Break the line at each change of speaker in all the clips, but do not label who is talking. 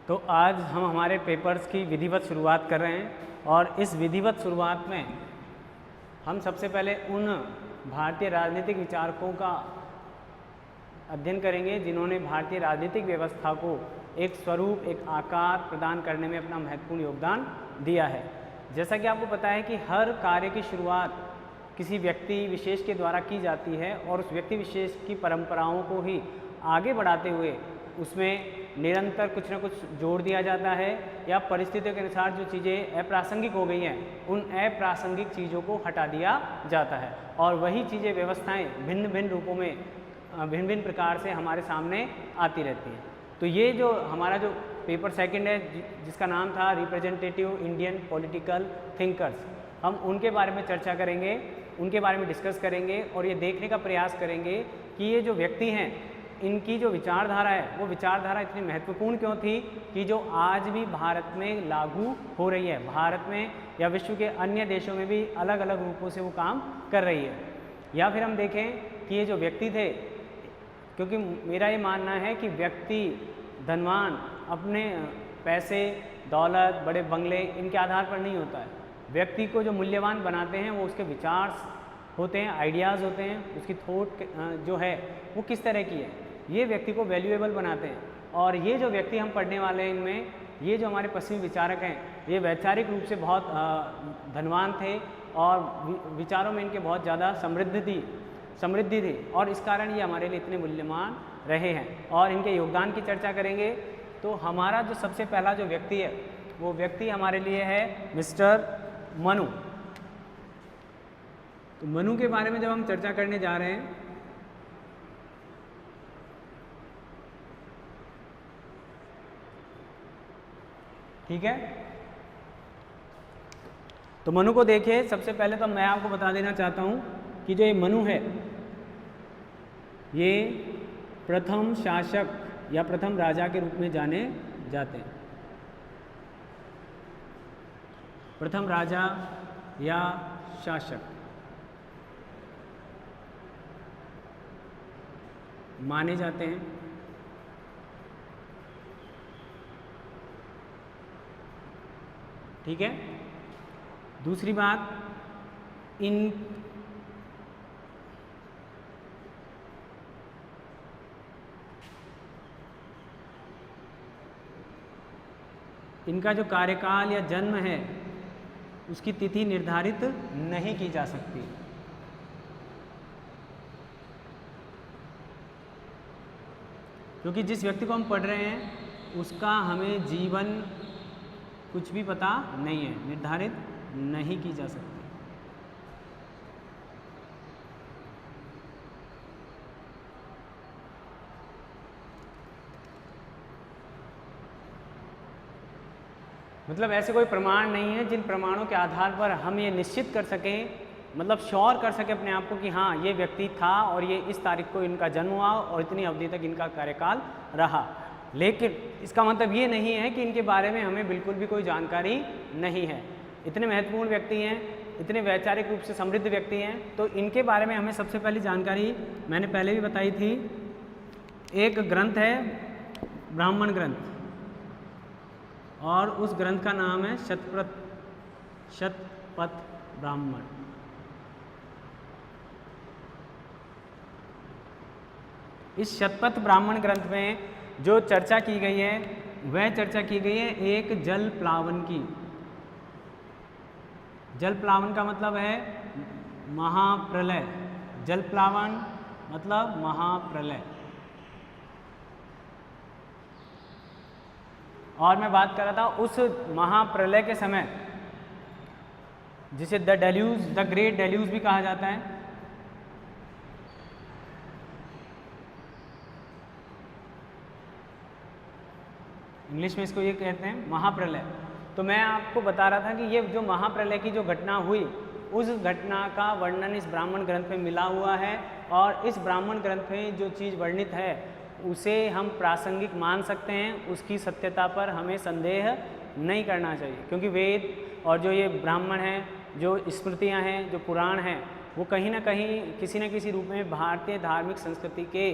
तो आज हम हमारे पेपर्स की विधिवत शुरुआत कर रहे हैं और इस विधिवत शुरुआत में हम सबसे पहले उन भारतीय राजनीतिक विचारकों का अध्ययन करेंगे जिन्होंने भारतीय राजनीतिक व्यवस्था को एक स्वरूप, एक आकार प्रदान करने में अपना महत्वपूर्ण योगदान दिया है। जैसा कि आपको पता है कि हर कार्य की शुरुआत किसी व्यक्ति विशेष के द्वारा की जाती है और उस व्यक्ति विशेष की परंपराओं को ही आगे बढ़ाते हुए उसमें निरंतर कुछ न कुछ जोड़ दिया जाता है या परिस्थितियों के अनुसार जो चीज़ें अप्रासंगिक हो गई हैं उन अप्रासंगिक चीज़ों को हटा दिया जाता है और वही चीज़ें, व्यवस्थाएं भिन्न भिन्न रूपों में भिन्न भिन्न प्रकार से हमारे सामने आती रहती हैं। तो ये जो हमारा जो पेपर सेकंड है जिसका नाम था रिप्रेजेंटेटिव इंडियन पॉलिटिकल थिंकर्स, हम उनके बारे में चर्चा करेंगे, उनके बारे में डिस्कस करेंगे और ये देखने का प्रयास करेंगे कि ये जो व्यक्ति हैं इनकी जो विचारधारा है वो विचारधारा इतनी महत्वपूर्ण क्यों थी कि जो आज भी भारत में लागू हो रही है, भारत में या विश्व के अन्य देशों में भी अलग अलग रूपों से वो काम कर रही है। या फिर हम देखें कि ये जो व्यक्ति थे, क्योंकि मेरा ये मानना है कि व्यक्ति धनवान अपने पैसे, दौलत, बड़े बंगले इनके आधार पर नहीं होता है। व्यक्ति को जो मूल्यवान बनाते हैं वो उसके विचार होते हैं, आइडियाज़ होते हैं, उसकी थॉट जो है वो किस तरह की है, ये व्यक्ति को वैल्यूएबल बनाते हैं। और ये जो व्यक्ति हम पढ़ने वाले हैं इनमें, ये जो हमारे पश्चिमी विचारक हैं, ये वैचारिक रूप से बहुत धनवान थे और विचारों में इनके बहुत ज़्यादा समृद्धि थी और इस कारण ये हमारे लिए इतने मूल्यवान रहे हैं और इनके योगदान की चर्चा करेंगे। तो हमारा जो सबसे पहला जो व्यक्ति है वो व्यक्ति हमारे लिए है मिस्टर मनु। तो मनु के बारे में जब हम चर्चा करने जा रहे हैं ठीक है, तो मनु को देखिए। सबसे पहले तो मैं आपको बता देना चाहता हूं कि जो ये मनु है ये प्रथम शासक या प्रथम राजा के रूप में जाने जाते हैं। प्रथम राजा या शासक माने जाते हैं। ठीक है, दूसरी बात, इनका जो कार्यकाल या जन्म है उसकी तिथि निर्धारित नहीं की जा सकती। क्योंकि जिस व्यक्ति को हम पढ़ रहे हैं उसका हमें जीवन कुछ भी पता नहीं है, निर्धारित नहीं की जा सकती। मतलब ऐसे कोई प्रमाण नहीं है जिन प्रमाणों के आधार पर हम ये निश्चित कर सकें, मतलब श्योर कर सकें अपने आप को कि हाँ ये व्यक्ति था और ये इस तारीख को इनका जन्म हुआ और इतनी अवधि तक इनका कार्यकाल रहा। लेकिन इसका मतलब ये नहीं है कि इनके बारे में हमें बिल्कुल भी कोई जानकारी नहीं है। इतने महत्वपूर्ण व्यक्ति हैं, इतने वैचारिक रूप से समृद्ध व्यक्ति हैं, तो इनके बारे में हमें सबसे पहली जानकारी मैंने पहले भी बताई थी। एक ग्रंथ है ब्राह्मण ग्रंथ और उस ग्रंथ का नाम है शतपथ ब्राह्मण। इस शतपथ ब्राह्मण ग्रंथ में जो चर्चा की गई है वह चर्चा की गई है एक जल प्लावन की। जल प्लावन का मतलब है महाप्रलय। जल प्लावन मतलब महाप्रलय। और मैं बात कर रहा था उस महाप्रलय के समय जिसे the deluge, the great deluge भी कहा जाता है। इंग्लिश में इसको ये कहते हैं महाप्रलय। तो मैं आपको बता रहा था कि ये जो महाप्रलय की जो घटना हुई उस घटना का वर्णन इस ब्राह्मण ग्रंथ में मिला हुआ है और इस ब्राह्मण ग्रंथ में जो चीज़ वर्णित है उसे हम प्रासंगिक मान सकते हैं, उसकी सत्यता पर हमें संदेह नहीं करना चाहिए। क्योंकि वेद और जो ये ब्राह्मण हैं, जो स्मृतियाँ हैं, जो पुराण हैं, वो कहीं ना कहीं किसी न किसी रूप में भारतीय धार्मिक संस्कृति के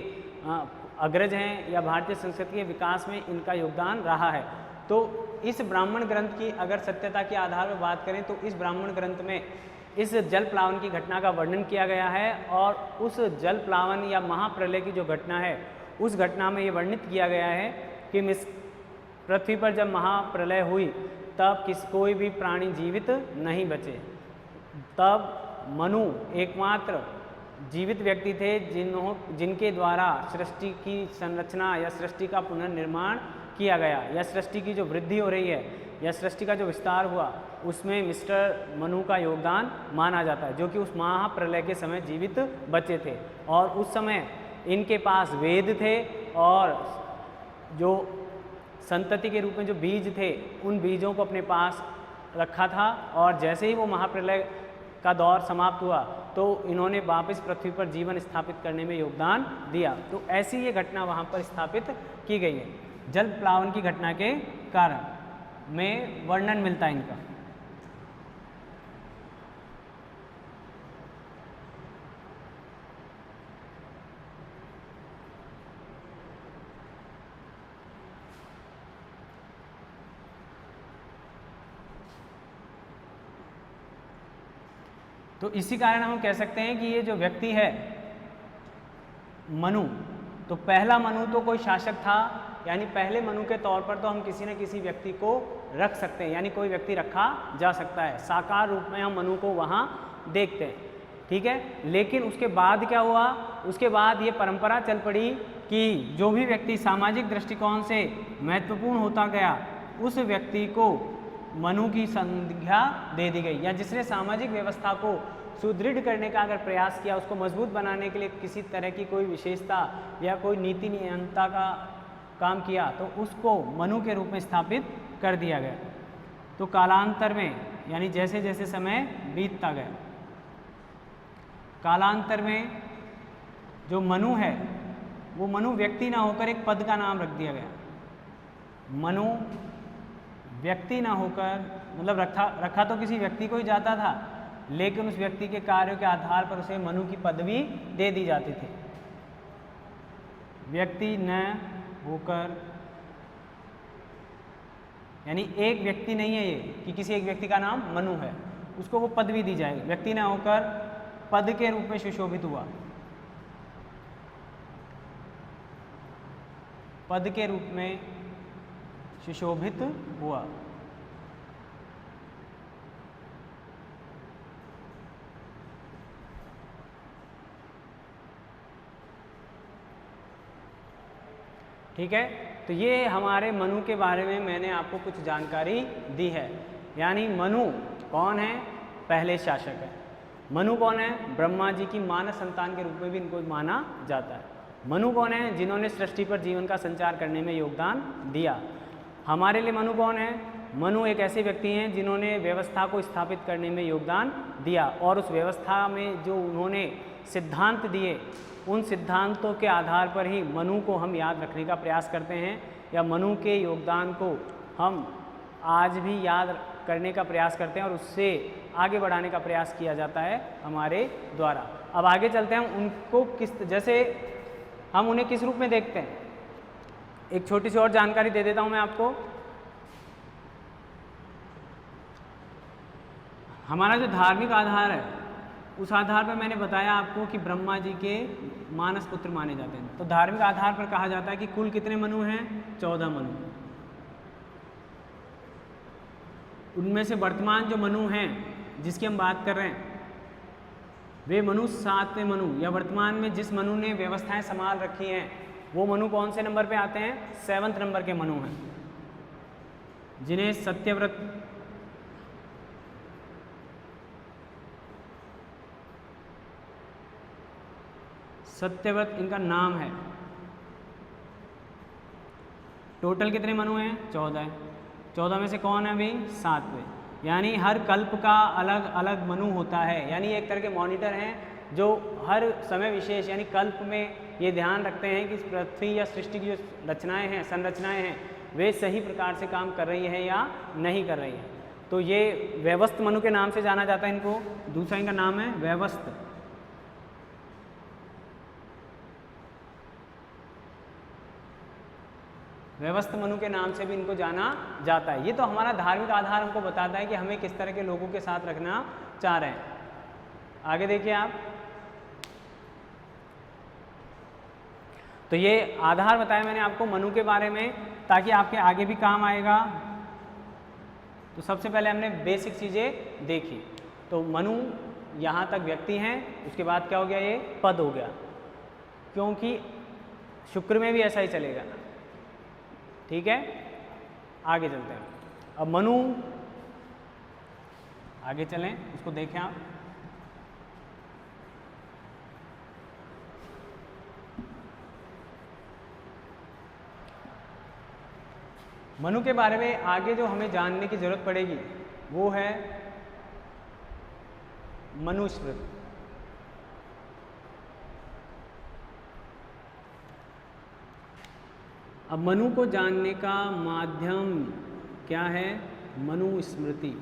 अग्रज हैं या भारतीय संस्कृति के विकास में इनका योगदान रहा है। तो इस ब्राह्मण ग्रंथ की अगर सत्यता के आधार पर बात करें तो इस ब्राह्मण ग्रंथ में इस जल प्लावन की घटना का वर्णन किया गया है और उस जल प्लावन या महाप्रलय की जो घटना है उस घटना में ये वर्णित किया गया है कि पृथ्वी पर जब महाप्रलय हुई तब कोई भी प्राणी जीवित नहीं बचे। तब मनु एकमात्र जीवित व्यक्ति थे जिनके द्वारा सृष्टि की संरचना या सृष्टि का पुनर्निर्माण किया गया या सृष्टि की जो वृद्धि हो रही है या सृष्टि का जो विस्तार हुआ उसमें मिस्टर मनु का योगदान माना जाता है, जो कि उस महाप्रलय के समय जीवित बचे थे। और उस समय इनके पास वेद थे और जो संतति के रूप में जो बीज थे उन बीजों को अपने पास रखा था। और जैसे ही वो महाप्रलय का दौर समाप्त हुआ तो इन्होंने वापस पृथ्वी पर जीवन स्थापित करने में योगदान दिया। तो ऐसी ये घटना वहाँ पर स्थापित की गई है। जल प्लावन की घटना के कारण में वर्णन मिलता है इनका। तो इसी कारण हम कह सकते हैं कि ये जो व्यक्ति है मनु, तो पहला मनु तो कोई शासक था, यानी पहले मनु के तौर पर तो हम किसी न किसी व्यक्ति को रख सकते हैं, यानी कोई व्यक्ति रखा जा सकता है। साकार रूप में हम मनु को वहाँ देखते हैं, ठीक है। लेकिन उसके बाद क्या हुआ, उसके बाद ये परंपरा चल पड़ी कि जो भी व्यक्ति सामाजिक दृष्टिकोण से महत्वपूर्ण होता गया उस व्यक्ति को मनु की संज्ञा दे दी गई, या जिसने सामाजिक व्यवस्था को सुदृढ़ करने का अगर प्रयास किया, उसको मजबूत बनाने के लिए किसी तरह की कोई विशेषता या कोई नीति नियंत्रणता का काम किया, तो उसको मनु के रूप में स्थापित कर दिया गया। तो कालांतर में, यानी जैसे जैसे समय बीतता गया, कालांतर में जो मनु है वो मनु व्यक्ति ना होकर एक पद का नाम रख दिया गया। मनु व्यक्ति ना होकर, मतलब रखा तो किसी व्यक्ति को ही जाता था, लेकिन उस व्यक्ति के कार्यों के आधार पर उसे मनु की पदवी दे दी जाती थी। व्यक्ति न होकर, यानी एक व्यक्ति नहीं है ये कि किसी एक व्यक्ति का नाम मनु है, उसको वो पदवी दी जाएगी। व्यक्ति न होकर पद के रूप में सुशोभित हुआ, पद के रूप में सुशोभित हुआ। ठीक है, तो ये हमारे मनु के बारे में मैंने आपको कुछ जानकारी दी है। यानी मनु कौन है, पहले शासक है। मनु कौन है, ब्रह्मा जी की मानस संतान के रूप में भी इनको माना जाता है। मनु कौन है, जिन्होंने सृष्टि पर जीवन का संचार करने में योगदान दिया। हमारे लिए मनु कौन है, मनु एक ऐसे व्यक्ति हैं जिन्होंने व्यवस्था को स्थापित करने में योगदान दिया, और उस व्यवस्था में जो उन्होंने सिद्धांत दिए, उन सिद्धांतों के आधार पर ही मनु को हम याद रखने का प्रयास करते हैं, या मनु के योगदान को हम आज भी याद करने का प्रयास करते हैं और उससे आगे बढ़ाने का प्रयास किया जाता है हमारे द्वारा। अब आगे चलते हैं, उनको जैसे हम उन्हें किस रूप में देखते हैं। एक छोटी सी और जानकारी दे देता हूं मैं आपको। हमारा जो धार्मिक आधार है उस आधार पर मैंने बताया आपको कि ब्रह्मा जी के मानस पुत्र माने जाते हैं। तो धार्मिक आधार पर कहा जाता है कि कुल कितने मनु हैं, 14 मनु। उनमें से वर्तमान जो मनु हैं जिसकी हम बात कर रहे हैं वे मनु 7वें मनु, या वर्तमान में जिस मनु ने व्यवस्थाएं संभाल रखी हैं वो मनु कौन से नंबर पे आते हैं, 7वें नंबर के मनु हैं, जिन्हें सत्यव्रत इनका नाम है। टोटल कितने मनु हैं, 14 है। 14 में से कौन है अभी, 7वें। यानी हर कल्प का अलग अलग मनु होता है, यानी एक तरह के मॉनिटर हैं जो हर समय विशेष यानी कल्प में ये ध्यान रखते हैं कि पृथ्वी या सृष्टि की जो रचनाएं हैं, संरचनाएं हैं, वे सही प्रकार से काम कर रही हैं या नहीं कर रही हैं। तो ये व्यवस्थ मनु के नाम से जाना जाता है इनको। दूसरा इनका नाम है व्यवस्थ। व्यवस्थ मनु के नाम से भी इनको जाना जाता है। ये तो हमारा धार्मिक आधार हमको बताता है कि हमें किस तरह के लोगों के साथ रखना चाह रहे हैं। आगे देखिए आप, तो ये आधार बताया मैंने आपको मनु के बारे में ताकि आपके आगे भी काम आएगा। तो सबसे पहले हमने बेसिक चीज़ें देखी। तो मनु यहाँ तक व्यक्ति हैं, उसके बाद क्या हो गया, ये पद हो गया, क्योंकि शुक्र में भी ऐसा ही चलेगा। ठीक है, आगे चलते हैं। अब मनु, आगे चलें, उसको देखें आप। मनु के बारे में आगे जो हमें जानने की जरूरत पड़ेगी वो है मनुस्मृति। अब मनु को जानने का माध्यम क्या है, मनुस्मृति।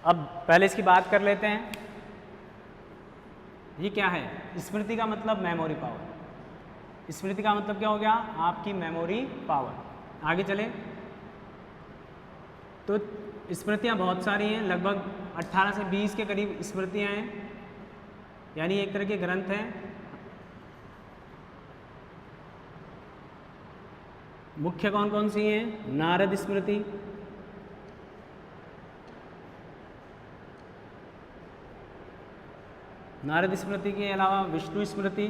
अब पहले इसकी बात कर लेते हैं। ये क्या है, स्मृति का मतलब मेमोरी पावर। स्मृति का मतलब क्या हो गया, आपकी मेमोरी पावर। आगे चले तो स्मृतियाँ बहुत सारी हैं, लगभग 18 से 20 के करीब स्मृतियाँ हैं, यानी एक तरह के ग्रंथ हैं। मुख्य कौन कौन सी हैं, नारद स्मृति, नारद स्मृति के अलावा विष्णु स्मृति,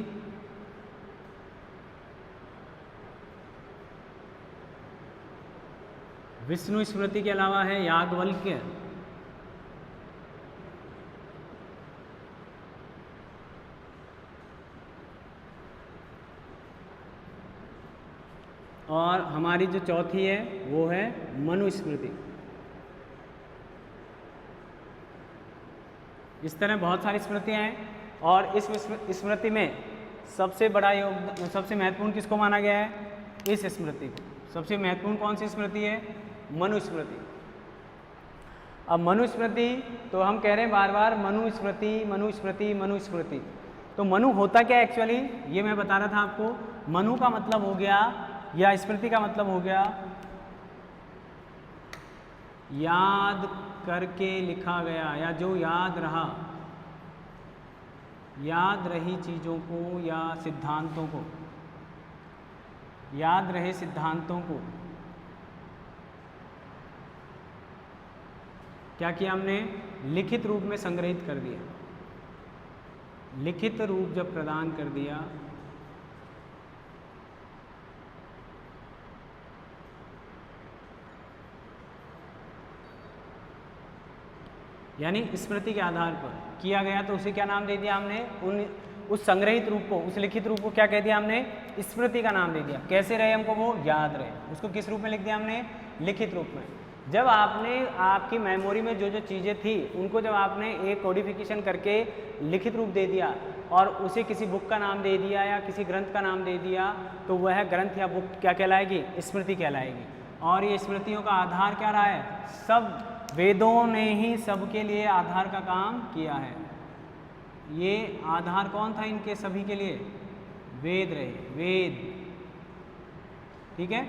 विष्णु स्मृति के अलावा है याज्ञवल्क्य, और हमारी जो चौथी है वो है मनुस्मृति। इस तरह बहुत सारी स्मृतियाँ हैं, और इस स्मृति में सबसे बड़ा योगदान, सबसे महत्वपूर्ण किसको माना गया है, इस स्मृति को। सबसे महत्वपूर्ण कौन सी स्मृति है, मनुस्मृति। अब मनुस्मृति तो हम कह रहे हैं बार बार मनुस्मृति मनुस्मृति मनुस्मृति। तो मनु होता क्या एक्चुअली, ये मैं बता रहा था आपको। मनु का मतलब हो गया, या स्मृति का मतलब हो गया, याद करके लिखा गया, या जो याद रहा, याद रही चीज़ों को या सिद्धांतों को, याद रहे सिद्धांतों को क्या किया हमने, लिखित रूप में संग्रहित कर दिया। लिखित रूप जब प्रदान कर दिया यानी स्मृति के आधार पर किया गया, तो उसे क्या नाम दे दिया हमने, उस संग्रहित रूप को, उस लिखित रूप को क्या कह दिया हमने, स्मृति का नाम दे दिया। कैसे रहे हमको वो याद रहे, उसको किस रूप में लिख दिया हमने, लिखित रूप में। जब आपने आपकी मेमोरी में जो जो चीज़ें थी उनको जब आपने एक कोडिफिकेशन करके लिखित रूप दे दिया और उसे किसी बुक का नाम दे दिया या किसी ग्रंथ का नाम दे दिया, तो वह ग्रंथ या बुक क्या कहलाएगी, स्मृति कहलाएगी। और ये स्मृतियों का आधार क्या रहा है, सब वेदों ने ही सबके लिए आधार का काम किया है। ये आधार कौन था इनके सभी के लिए, वेद रहे, वेद। ठीक है,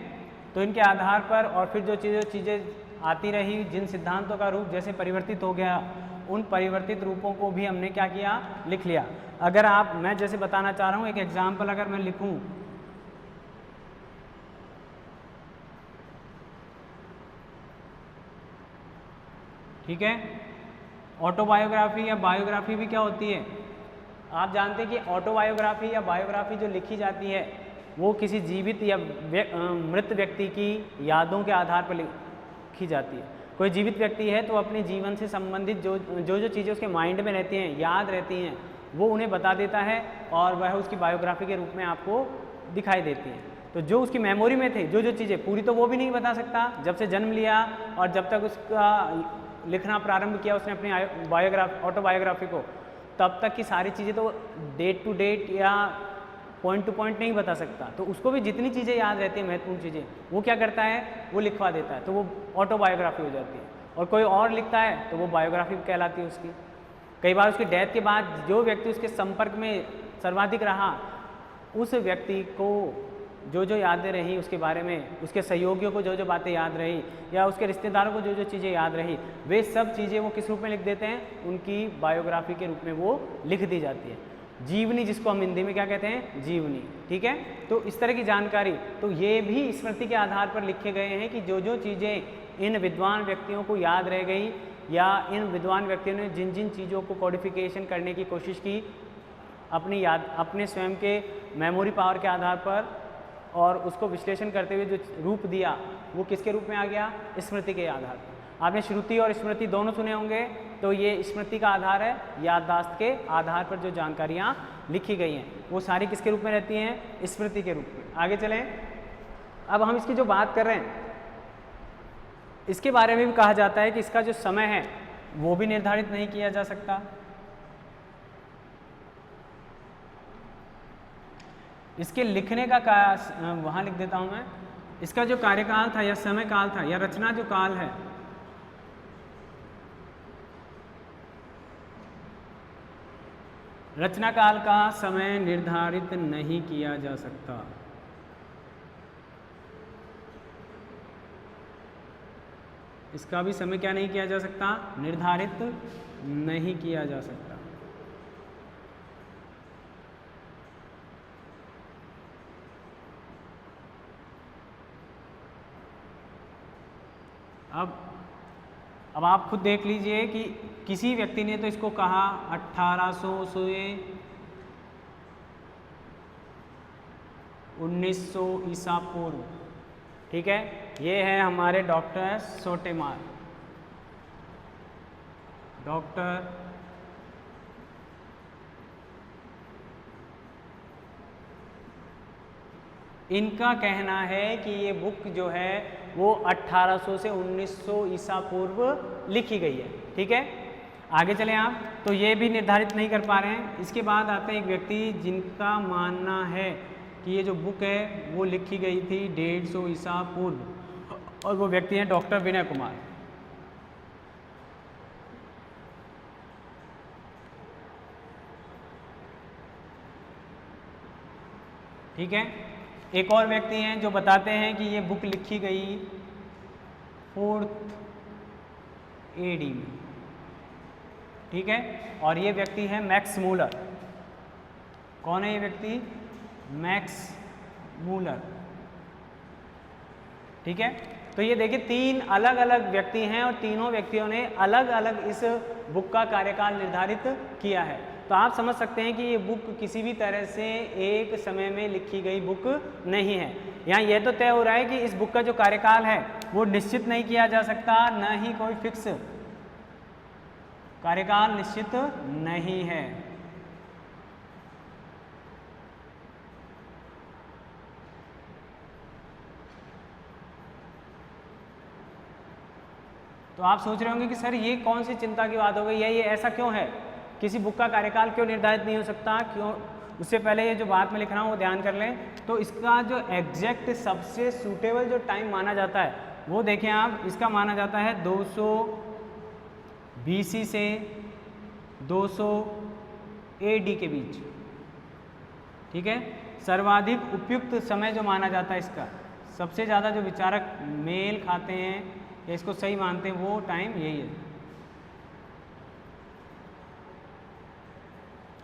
तो इनके आधार पर और फिर जो चीज़ें आती रही, जिन सिद्धांतों का रूप जैसे परिवर्तित हो गया, उन परिवर्तित रूपों को भी हमने क्या किया, लिख लिया। अगर आप, मैं जैसे बताना चाह रहा हूँ, एक एग्जाम्पल अगर मैं लिखूँ, ठीक है, ऑटोबायोग्राफी या बायोग्राफी भी क्या होती है, आप जानते हैं कि ऑटोबायोग्राफी या बायोग्राफी जो लिखी जाती है वो किसी जीवित या मृत व्यक्ति की यादों के आधार पर लिखी जाती है। कोई जीवित व्यक्ति है तो अपने जीवन से संबंधित जो चीज़ें उसके माइंड में रहती हैं, याद रहती हैं, वो उन्हें बता देता है और वह उसकी बायोग्राफी के रूप में आपको दिखाई देती है। तो जो उसकी मेमोरी में थे जो चीज़ें, पूरी तो वो भी नहीं बता सकता, जब से जन्म लिया और जब तक उसका लिखना प्रारंभ किया उसने अपनी ऑटोबायोग्राफी को, तब तक की सारी चीज़ें तो डेट टू डेट या पॉइंट टू पॉइंट नहीं बता सकता। तो उसको भी जितनी चीज़ें याद रहती हैं, महत्वपूर्ण चीज़ें, वो क्या करता है, वो लिखवा देता है, तो वो ऑटोबायोग्राफी हो जाती है। और कोई और लिखता है तो वो बायोग्राफी कहलाती है उसकी। कई बार उसकी डेथ के बाद जो व्यक्ति उसके संपर्क में सर्वाधिक रहा, उस व्यक्ति को जो जो यादें रही उसके बारे में, उसके सहयोगियों को जो जो बातें याद रही या उसके रिश्तेदारों को जो जो चीज़ें याद रही, वे सब चीज़ें वो किस रूप में लिख देते हैं, उनकी बायोग्राफी के रूप में वो लिख दी जाती है। जीवनी, जिसको हम हिंदी में क्या कहते हैं, जीवनी। ठीक है, तो इस तरह की जानकारी, तो ये भी स्मृति के आधार पर लिखे गए हैं कि जो जो चीज़ें इन विद्वान व्यक्तियों को याद रह गई या इन विद्वान व्यक्तियों ने जिन जिन चीज़ों को कोडिफिकेशन करने की कोशिश की अपनी याद, अपने स्वयं के मेमोरी पावर के आधार पर, और उसको विश्लेषण करते हुए जो रूप दिया वो किसके रूप में आ गया, स्मृति के आधार पर। आपने श्रुति और स्मृति दोनों सुने होंगे, तो ये स्मृति का आधार है, याददाश्त के आधार पर जो जानकारियाँ लिखी गई हैं वो सारी किसके रूप में रहती हैं, स्मृति के रूप में। आगे चलें, अब हम इसकी जो बात कर रहे हैं इसके बारे में भी कहा जाता है कि इसका जो समय है वो भी निर्धारित नहीं किया जा सकता। इसके लिखने का वहाँ लिख देता हूँ मैं, इसका जो कार्यकाल था या समय काल था या रचना जो काल है, रचना काल का समय निर्धारित नहीं किया जा सकता। इसका भी समय क्या नहीं किया जा सकता, निर्धारित नहीं किया जा सकता। अब आप खुद देख लीजिए कि किसी व्यक्ति ने तो इसको कहा 1800 से 1900 ईसा पूर्व। ठीक है, ये है हमारे डॉक्टर सोटेमार, डॉक्टर इनका कहना है कि ये बुक जो है वो 1800 से 1900 ईसा पूर्व लिखी गई है। ठीक है, आगे चलें आप, तो ये भी निर्धारित नहीं कर पा रहे हैं। इसके बाद आते हैं एक व्यक्ति जिनका मानना है कि ये जो बुक है वो लिखी गई थी 150 ईसा पूर्व, और वो व्यक्ति हैं डॉक्टर विनय कुमार। ठीक है, एक और व्यक्ति हैं जो बताते हैं कि ये बुक लिखी गई 4th AD में। ठीक है, और ये व्यक्ति है मैक्स मूलर। कौन है ये व्यक्ति, मैक्स मूलर। ठीक है, तो ये देखिए 3 अलग अलग व्यक्ति हैं और तीनों व्यक्तियों ने अलग अलग इस बुक का कार्यकाल निर्धारित किया है। तो आप समझ सकते हैं कि ये बुक किसी भी तरह से एक समय में लिखी गई बुक नहीं है। यहाँ यह तो तय हो रहा है कि इस बुक का जो कार्यकाल है वो निश्चित नहीं किया जा सकता, न ही कोई फिक्स कार्यकाल निश्चित नहीं है। तो आप सोच रहे होंगे कि सर ये कौन सी चिंता की बात हो गई है, ये ऐसा क्यों है, किसी बुक का कार्यकाल क्यों निर्धारित नहीं हो सकता, क्यों। उससे पहले ये जो बात मैं लिख रहा हूँ वो ध्यान कर लें। तो इसका जो एग्जैक्ट सबसे सूटेबल जो टाइम माना जाता है वो देखें आप, इसका माना जाता है 200 BC से 200 AD के बीच। ठीक है, सर्वाधिक उपयुक्त समय जो माना जाता है इसका, सबसे ज़्यादा जो विचारक मेल खाते हैं या इसको सही मानते हैं वो टाइम यही है।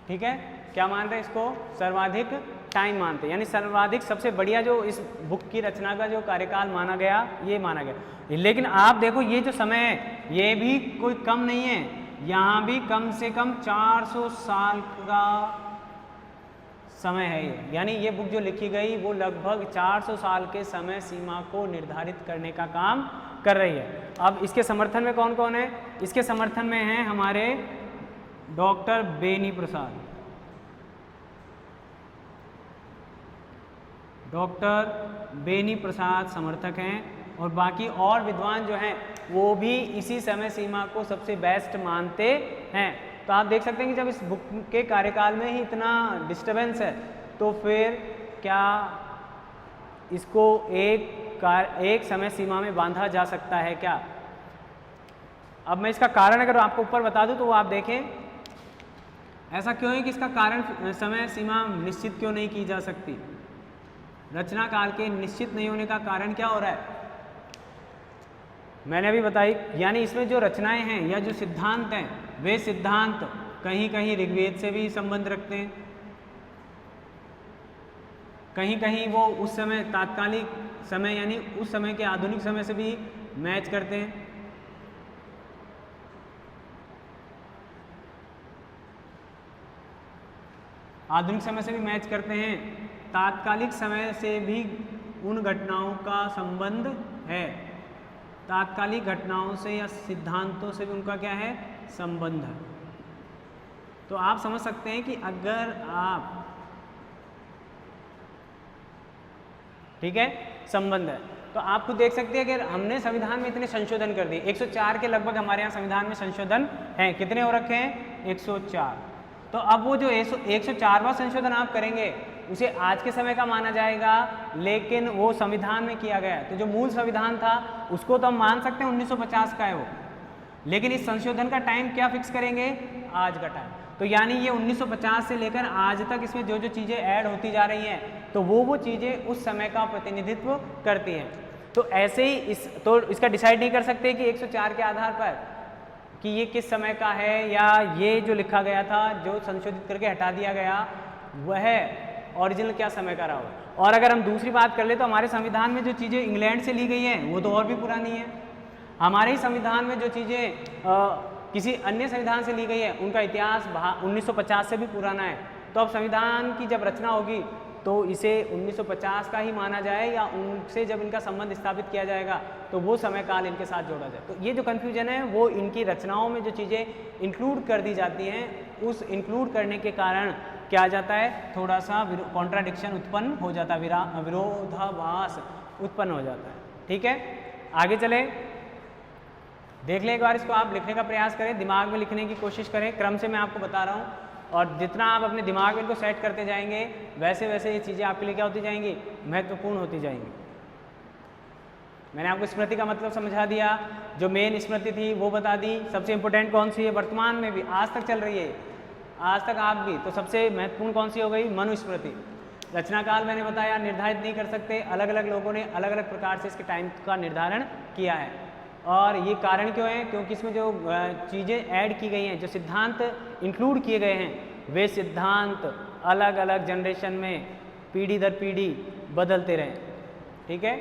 ठीक है, क्या मान रहे हैं इसको, सर्वाधिक टाइम मानते हैं, यानी सर्वाधिक सबसे बढ़िया जो इस बुक की रचना का जो कार्यकाल माना गया ये माना गया। लेकिन आप देखो ये जो समय है ये भी कोई कम नहीं है, यहाँ भी कम से कम 400 साल का समय है ये, यानी ये बुक जो लिखी गई वो लगभग 400 साल के समय सीमा को निर्धारित करने का काम कर रही है। अब इसके समर्थन में कौन कौन है, इसके समर्थन में हैं हमारे डॉक्टर बेनी प्रसाद, डॉक्टर बेनी प्रसाद समर्थक हैं, और बाकी और विद्वान जो हैं वो भी इसी समय सीमा को सबसे बेस्ट मानते हैं। तो आप देख सकते हैं कि जब इस बुक के कार्यकाल में ही इतना डिस्टर्बेंस है तो फिर क्या इसको एक समय सीमा में बांधा जा सकता है क्या। अब मैं इसका कारण अगर आपको ऊपर बता दूं तो वो आप देखें ऐसा क्यों है कि इसका कारण समय सीमा निश्चित क्यों नहीं की जा सकती? रचना काल के निश्चित नहीं होने का कारण क्या हो रहा है? मैंने अभी बताई, यानी इसमें जो रचनाएं हैं या जो सिद्धांत हैं वे सिद्धांत कहीं कहीं ऋग्वेद से भी संबंध रखते हैं, कहीं कहीं वो उस समय तात्कालिक समय यानी उस समय के आधुनिक समय से भी मैच करते हैं। आधुनिक समय से भी मैच करते हैं, तात्कालिक समय से भी उन घटनाओं का संबंध है, तात्कालिक घटनाओं से या सिद्धांतों से भी उनका क्या है, संबंध है। तो आप समझ सकते हैं कि अगर आप, ठीक है, संबंध है, तो आप खुद देख सकते हैं कि हमने संविधान में इतने संशोधन कर दिए, 104 के लगभग हमारे यहाँ संविधान में संशोधन हैं। कितने हो रखे हैं? 104। तो अब वो जो 104वां संशोधन आप करेंगे उसे आज के समय का माना जाएगा, लेकिन वो संविधान में किया गया है। तो जो मूल संविधान था उसको तो हम मान सकते हैं 1950 का है वो, लेकिन इस संशोधन का टाइम क्या फिक्स करेंगे? आज का टाइम। तो यानी ये 1950 से लेकर आज तक इसमें जो जो चीज़ें ऐड होती जा रही हैं तो वो चीज़ें उस समय का प्रतिनिधित्व करती हैं। तो ऐसे ही तो इसका डिसाइड नहीं कर सकते कि 104 के आधार पर कि ये किस समय का है, या ये जो लिखा गया था जो संशोधित करके हटा दिया गया वह ओरिजिनल क्या समय का रहा हो। और अगर हम दूसरी बात कर ले तो हमारे संविधान में जो चीज़ें इंग्लैंड से ली गई हैं वो तो और भी पुरानी है। हमारे ही संविधान में जो चीज़ें किसी अन्य संविधान से ली गई है उनका इतिहास 1950 से भी पुराना है। तो अब संविधान की जब रचना होगी तो इसे 1950 का ही माना जाए, या उनसे जब इनका संबंध स्थापित किया जाएगा तो वो समय काल इनके साथ जोड़ा जाए। तो ये जो कन्फ्यूजन है वो इनकी रचनाओं में जो चीज़ें इंक्लूड कर दी जाती हैं उस इंक्लूड करने के कारण क्या आ जाता है, थोड़ा सा कॉन्ट्राडिक्शन उत्पन्न हो जाता है, विरोधाभास उत्पन्न हो जाता है। ठीक है, आगे चले, देख लें एक बार इसको, आप लिखने का प्रयास करें, दिमाग में लिखने की कोशिश करें। क्रम से मैं आपको बता रहा हूँ और जितना आप अपने दिमाग में इनको सेट करते जाएंगे वैसे वैसे ये चीज़ें आपके लिए क्या होती जाएंगी, महत्वपूर्ण होती जाएंगी। मैंने आपको स्मृति का मतलब समझा दिया, जो मेन स्मृति थी वो बता दी। सबसे इंपॉर्टेंट कौन सी है, वर्तमान में भी आज तक चल रही है, आज तक आप भी, तो सबसे महत्वपूर्ण कौन सी हो गई, मनुस्मृति। रचनाकाल मैंने बताया निर्धारित नहीं कर सकते, अलग अलग लोगों ने अलग अलग प्रकार से इसके टाइम का निर्धारण किया है। और ये कारण क्यों है, क्योंकि इसमें जो चीज़ें ऐड की गई हैं, जो सिद्धांत इंक्लूड किए गए हैं वे सिद्धांत अलग अलग जनरेशन में पीढ़ी दर पीढ़ी बदलते रहे। ठीक है,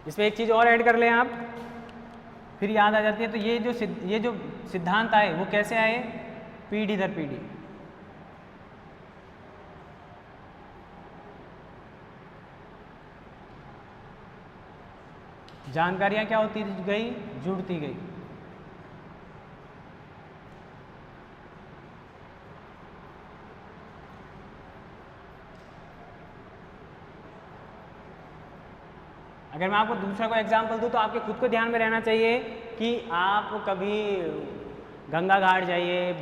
इसमें एक चीज़ और ऐड कर लें आप, फिर याद आ जाती है। तो ये जो सिद्धांत आए वो कैसे आए, पीढ़ी दर पीढ़ी। जानकारियाँ क्या होती गई, जुड़ती गई। अगर मैं आपको दूसरा कोई एग्जांपल दूं तो आपके खुद को ध्यान में रहना चाहिए कि आप कभी गंगा घाट जाइए,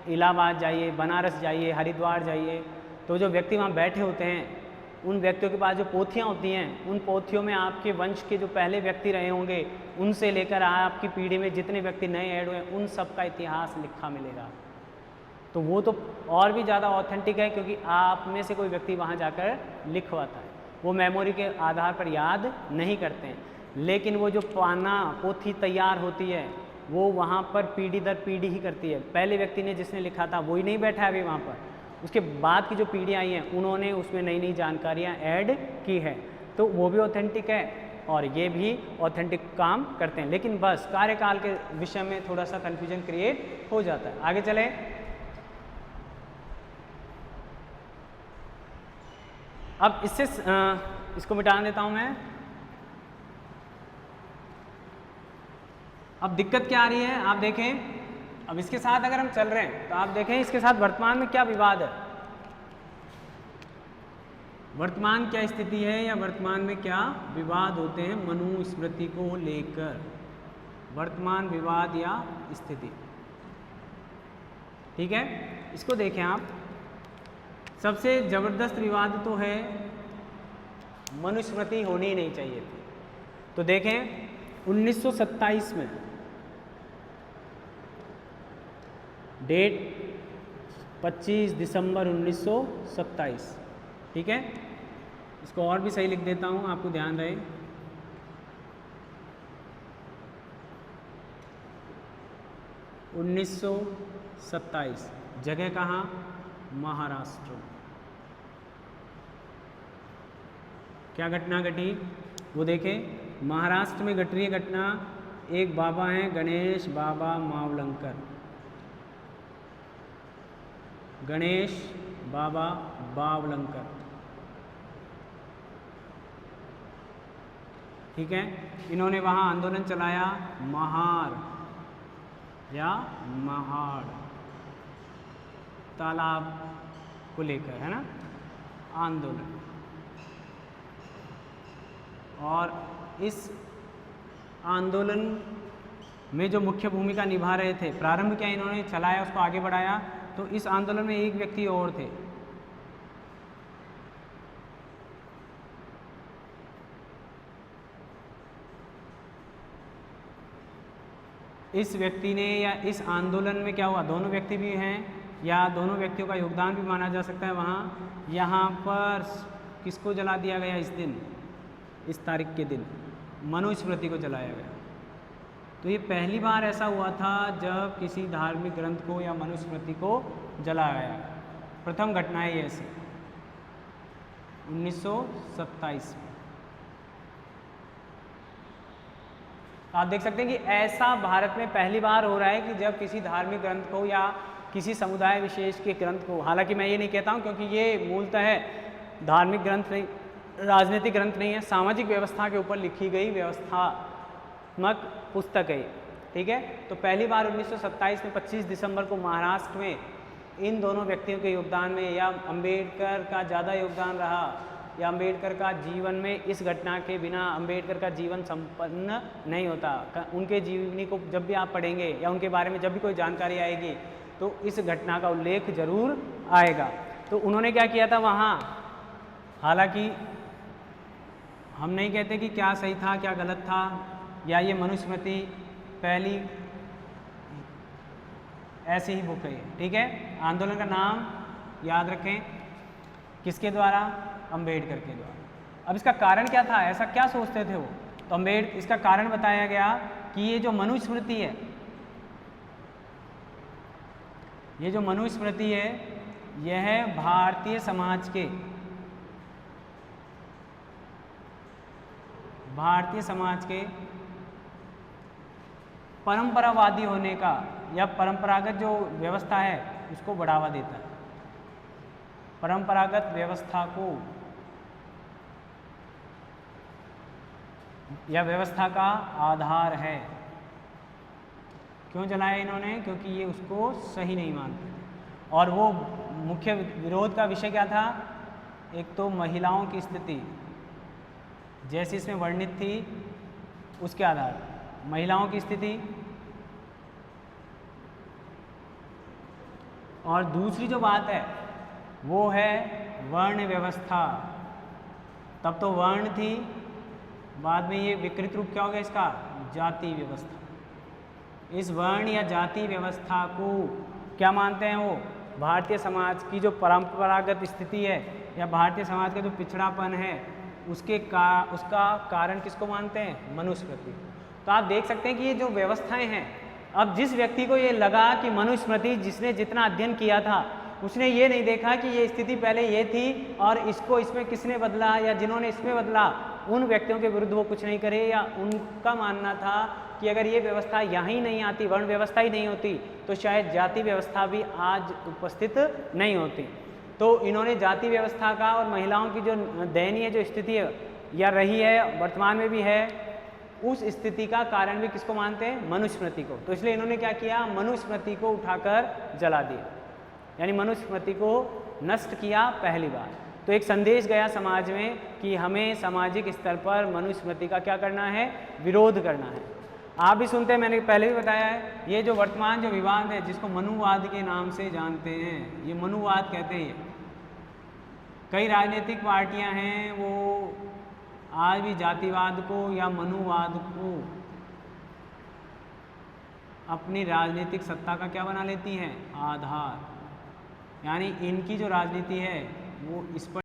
इलाहाबाद जाइए, बनारस जाइए, हरिद्वार जाइए, तो जो व्यक्ति वहाँ बैठे होते हैं उन व्यक्तियों के पास जो पोथियाँ होती हैं, उन पोथियों में आपके वंश के जो पहले व्यक्ति रहे होंगे उनसे लेकर आपकी पीढ़ी में जितने व्यक्ति नए ऐड हुए उन सब का इतिहास लिखा मिलेगा। तो वो तो और भी ज़्यादा ऑथेंटिक है, क्योंकि आप में से कोई व्यक्ति वहाँ जाकर लिखवाता है। वो मेमोरी के आधार पर याद नहीं करते हैं, लेकिन वो जो पोथी तैयार होती है वो वहाँ पर पीढ़ी दर पीढ़ी ही करती है। पहले व्यक्ति ने जिसने लिखा था वही नहीं बैठा है अभी वहाँ पर, उसके बाद की जो पीढ़ियाँ आई हैं उन्होंने उसमें नई नई जानकारियाँ ऐड की है। तो वो भी ऑथेंटिक है और ये भी ऑथेंटिक काम करते हैं, लेकिन बस कार्यकाल के विषय में थोड़ा सा कन्फ्यूजन क्रिएट हो जाता है। आगे चले, अब इससे इसको मिटा देता हूँ मैं। अब दिक्कत क्या आ रही है आप देखें, अब इसके साथ अगर हम चल रहे हैं तो आप देखें इसके साथ वर्तमान में क्या विवाद है, वर्तमान क्या स्थिति है या वर्तमान में क्या विवाद होते हैं मनुस्मृति को लेकर, वर्तमान विवाद या स्थिति। ठीक है, इसको देखें आप। सबसे ज़बरदस्त विवाद तो है मनुस्मृति होनी ही नहीं चाहिए थी। तो देखें 1927 में डेट 25 दिसंबर 1927। ठीक है, इसको और भी सही लिख देता हूँ, आपको ध्यान रहे। उन्नीस सौ 27, जगह कहाँ? महाराष्ट्र। क्या घटना घटी वो देखें। महाराष्ट्र में घट रही है घटना, एक बाबा हैं गणेश बाबा मावलंकर, गणेश बाबा बावलंकर। ठीक है, इन्होंने वहाँ आंदोलन चलाया, महार या महाड़ तालाब को लेकर, है ना, आंदोलन। और इस आंदोलन में जो मुख्य भूमिका निभा रहे थे, प्रारंभ किया इन्होंने, चलाया, उसको आगे बढ़ाया, तो इस आंदोलन में एक व्यक्ति और थे, इस व्यक्ति ने, या इस आंदोलन में क्या हुआ, दोनों व्यक्ति भी हैं या दोनों व्यक्तियों का योगदान भी माना जा सकता है वहाँ। यहाँ पर किसको जला दिया गया इस दिन, इस तारीख के दिन? मनुस्मृति को जलाया गया। तो ये पहली बार ऐसा हुआ था जब किसी धार्मिक ग्रंथ को या मनुस्मृति को जलाया गया। प्रथम घटना है ये ऐसी 1927 में। आप देख सकते हैं कि ऐसा भारत में पहली बार हो रहा है कि जब किसी धार्मिक ग्रंथ को या किसी समुदाय विशेष के ग्रंथ को, हालांकि मैं ये नहीं कहता हूँ क्योंकि ये मूलतः है धार्मिक ग्रंथ नहीं, राजनीतिक ग्रंथ नहीं है, सामाजिक व्यवस्था के ऊपर लिखी गई व्यवस्थात्मक पुस्तक है। ठीक है, तो पहली बार 1927 में 25 दिसंबर को महाराष्ट्र में इन दोनों व्यक्तियों के योगदान में, या अम्बेडकर का ज़्यादा योगदान रहा, या अम्बेडकर का जीवन में, इस घटना के बिना अम्बेडकर का जीवन संपन्न नहीं होता। उनके जीवनी को जब भी आप पढ़ेंगे या उनके बारे में जब भी कोई जानकारी आएगी तो इस घटना का उल्लेख जरूर आएगा। तो उन्होंने क्या किया था वहाँ, हालांकि हम नहीं कहते कि क्या सही था क्या गलत था, या ये मनुस्मृति पहली ऐसी ही बुक है। ठीक है, आंदोलन का नाम याद रखें, किसके द्वारा? अम्बेडकर के द्वारा। अब इसका कारण क्या था, ऐसा क्या सोचते थे वो? तो इसका कारण बताया गया कि ये जो मनुस्मृति है, ये जो मनुस्मृति है, यह भारतीय समाज के परंपरावादी होने का, या परंपरागत जो व्यवस्था है उसको बढ़ावा देता है। परंपरागत व्यवस्था को या व्यवस्था का आधार है। क्यों जलाया इन्होंने? क्योंकि ये उसको सही नहीं मानते थे। और वो मुख्य विरोध का विषय क्या था? एक तो महिलाओं की स्थिति जैसी इसमें वर्णित थी उसके आधार पर, महिलाओं की स्थिति, और दूसरी जो बात है वो है वर्ण व्यवस्था। तब तो वर्ण थी, बाद में ये विकृत रूप क्या हो गया इसका? जाति व्यवस्था। इस वर्ण या जाति व्यवस्था को क्या मानते हैं वो? भारतीय समाज की जो परंपरागत स्थिति है या भारतीय समाज का जो पिछड़ापन है उसका कारण किसको मानते हैं? मनुस्मृति। तो आप देख सकते हैं कि ये जो व्यवस्थाएं हैं, अब जिस व्यक्ति को ये लगा कि मनुस्मृति, जिसने जितना अध्ययन किया था उसने ये नहीं देखा कि ये स्थिति पहले ये थी और इसको इसमें किसने बदला या जिन्होंने इसमें बदला, उन व्यक्तियों के विरुद्ध वो कुछ नहीं करे, या उनका मानना था कि अगर ये व्यवस्था यहाँ नहीं आती, वर्ण व्यवस्था ही नहीं होती, तो शायद जाति व्यवस्था भी आज उपस्थित नहीं होती। तो इन्होंने जाति व्यवस्था का और महिलाओं की जो दयनीय जो स्थिति है या रही है, वर्तमान में भी है, उस स्थिति का कारण भी किसको मानते हैं? मनुस्मृति को। तो इसलिए इन्होंने क्या किया? मनुस्मृति को उठाकर जला दिया, यानी मनुस्मृति को नष्ट किया पहली बार। तो एक संदेश गया समाज में कि हमें सामाजिक स्तर पर मनुस्मृति का क्या करना है? विरोध करना है। आप भी सुनते हैं, मैंने पहले भी बताया है, ये जो वर्तमान जो विवाद है जिसको मनुवाद के नाम से जानते हैं, ये मनुवाद कहते हैं। कई राजनीतिक पार्टियां हैं वो आज भी जातिवाद को या मनुवाद को अपनी राजनीतिक सत्ता का क्या बना लेती हैं, आधार। यानी इनकी जो राजनीति है वो इस पर